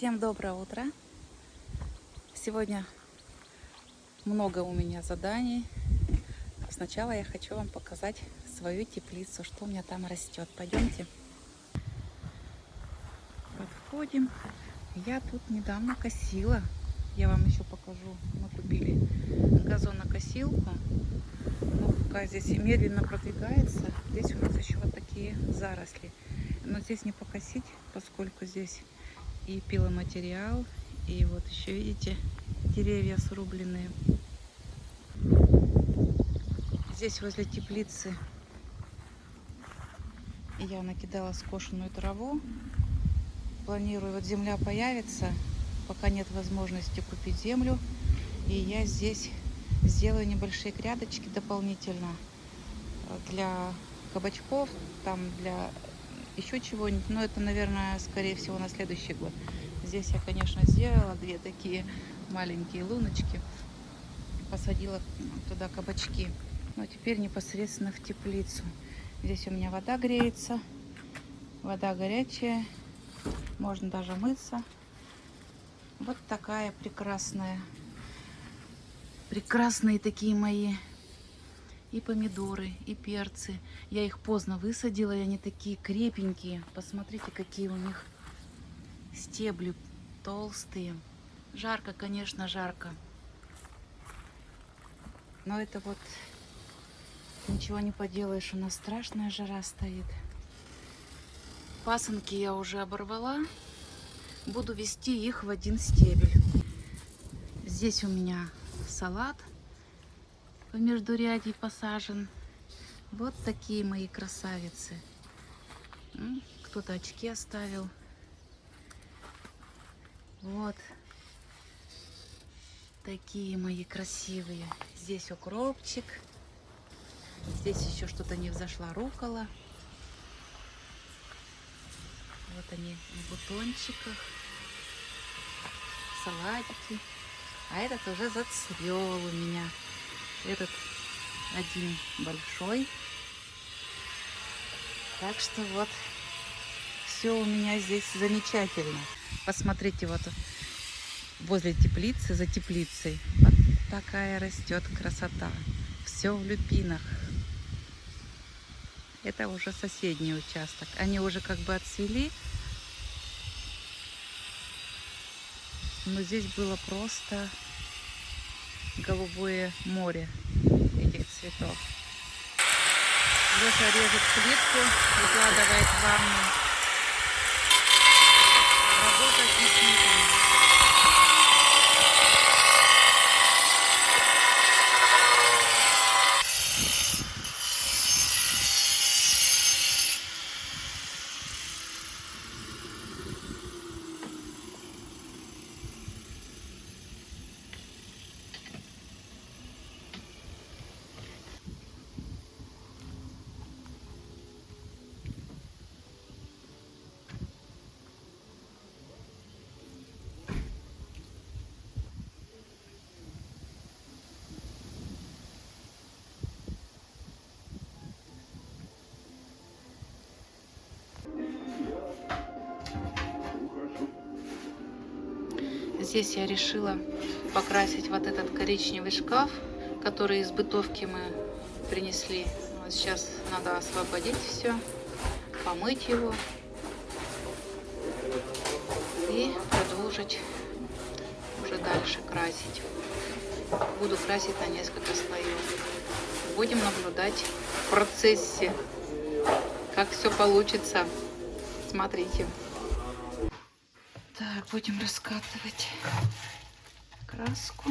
Всем доброе утро. Сегодня много у меня заданий. Сначала я хочу вам показать свою теплицу, что у меня там растет. Пойдемте. Подходим. Я тут недавно косила. Я вам еще покажу. Мы купили газонокосилку. Но пока здесь медленно продвигается. Здесь у нас еще вот такие заросли. Но здесь не покосить, поскольку здесь и пиломатериал, и вот еще видите, деревья срубленные. Здесь возле теплицы я накидала скошенную траву. Планирую, вот земля появится, пока нет возможности купить землю. И я здесь сделаю небольшие грядочки дополнительно для кабачков, там для еще чего-нибудь. Но это, наверное, скорее всего на следующий год. Здесь я, конечно, сделала две такие маленькие луночки. Посадила туда кабачки. Но теперь непосредственно в теплицу. Здесь у меня вода греется. Вода горячая. Можно даже мыться. Вот такая прекрасная. Прекрасные такие мои и помидоры, и перцы. Я их поздно высадила, и они такие крепенькие. Посмотрите, какие у них стебли толстые. Жарко, конечно, жарко. Но это вот ничего не поделаешь, у нас страшная жара стоит. Пасынки я уже оборвала. Буду вести их в один стебель. Здесь у меня салат по междурядье посажен. Вот такие мои красавицы. Кто-то очки оставил. Вот такие мои красивые. Здесь укропчик. Здесь еще что-то не взошла руккола. Вот они в бутончиках. Салатики. А этот уже зацвел у меня. Этот один большой. Так что вот все у меня здесь замечательно. Посмотрите, вот возле теплицы, за теплицей, вот такая растет красота. Все в люпинах. Это уже соседний участок. Они уже как бы отцвели. Но здесь было просто голубое море этих цветов. Леша режет плитку, выкладывает в ванну. Работа действительно. Здесь я решила покрасить вот этот коричневый шкаф, который из бытовки мы принесли. Вот сейчас надо освободить все, помыть его и продолжить уже дальше красить. Буду красить на несколько слоев. Будем наблюдать в процессе, как все получится. Смотрите. Так, будем раскатывать краску.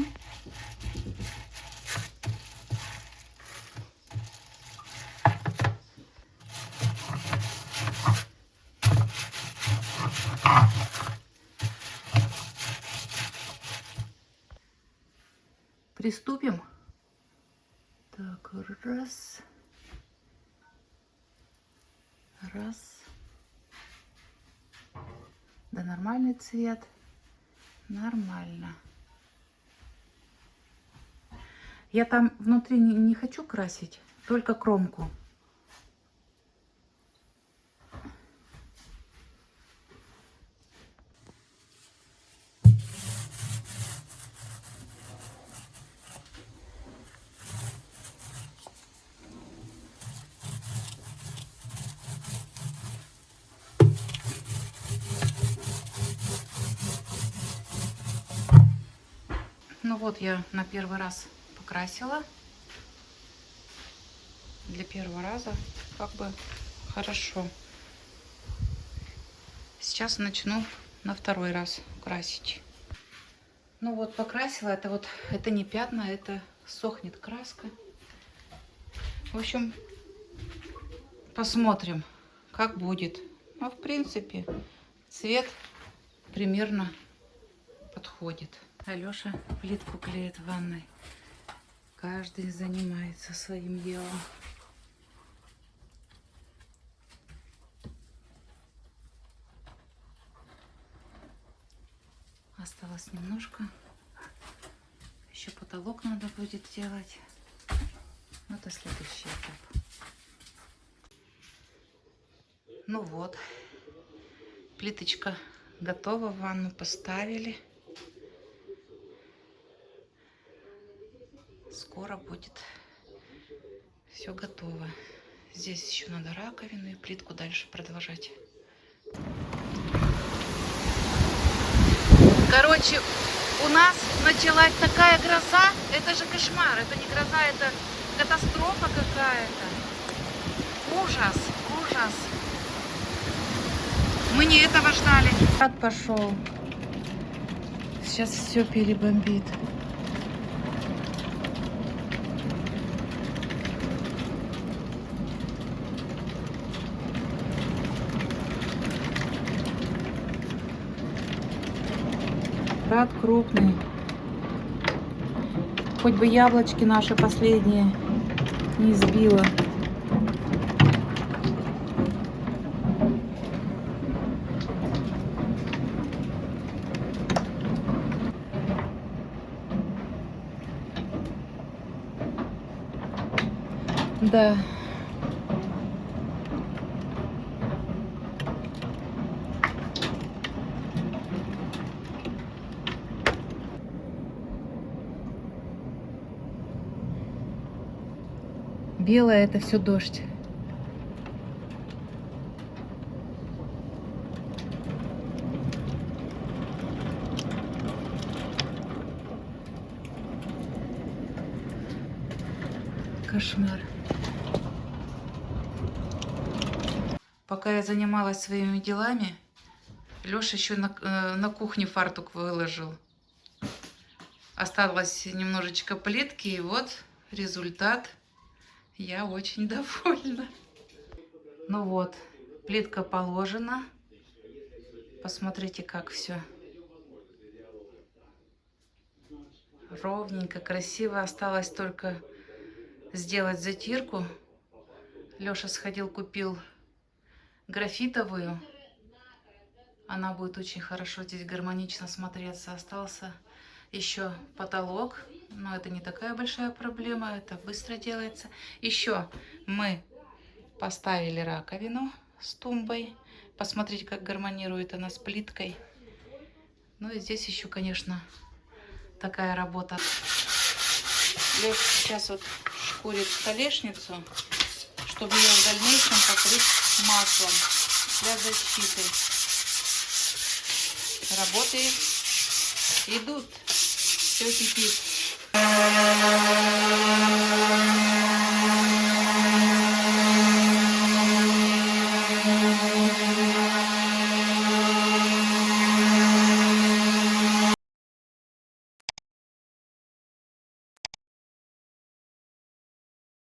Приступим. Так, раз. Раз. Да, нормальный цвет. Нормально. Я там внутри не хочу красить, только кромку. Ну вот я на первый раз покрасила. Для первого раза как бы хорошо. Сейчас начну на второй раз красить. Ну вот покрасила. Это не пятна, это сохнет краска. В общем, посмотрим, как будет. Ну, в принципе, цвет примерно подходит. Алёша плитку клеит в ванной. Каждый занимается своим делом. Осталось немножко. Еще потолок надо будет делать. Это следующий этап. Ну вот, плиточка готова, в ванну поставили. Скоро будет все готово. Здесь еще надо раковину и плитку дальше продолжать. Короче, у нас началась такая гроза. Это же кошмар. Это не гроза, это катастрофа какая-то. Ужас, ужас. Мы не этого ждали. Град пошел. Сейчас все перебомбит. Град крупный. Хоть бы яблочки наши последние не сбило. Да. Белое — это все дождь. Кошмар. Пока я занималась своими делами, Лёша еще на кухне фартук выложил. Осталось немножечко плитки, и вот результат. Я очень довольна. Ну вот, плитка положена. Посмотрите, как все ровненько, красиво. Осталось только сделать затирку. Лёша сходил, купил графитовую. Она будет очень хорошо здесь гармонично смотреться. Остался еще потолок, но это не такая большая проблема, это быстро делается. Еще мы поставили раковину с тумбой. Посмотрите, как гармонирует она с плиткой. Ну и здесь еще, конечно, такая работа. Лёша сейчас вот шкурит столешницу, чтобы ее в дальнейшем покрыть маслом для защиты. Работы идут. Все кипит.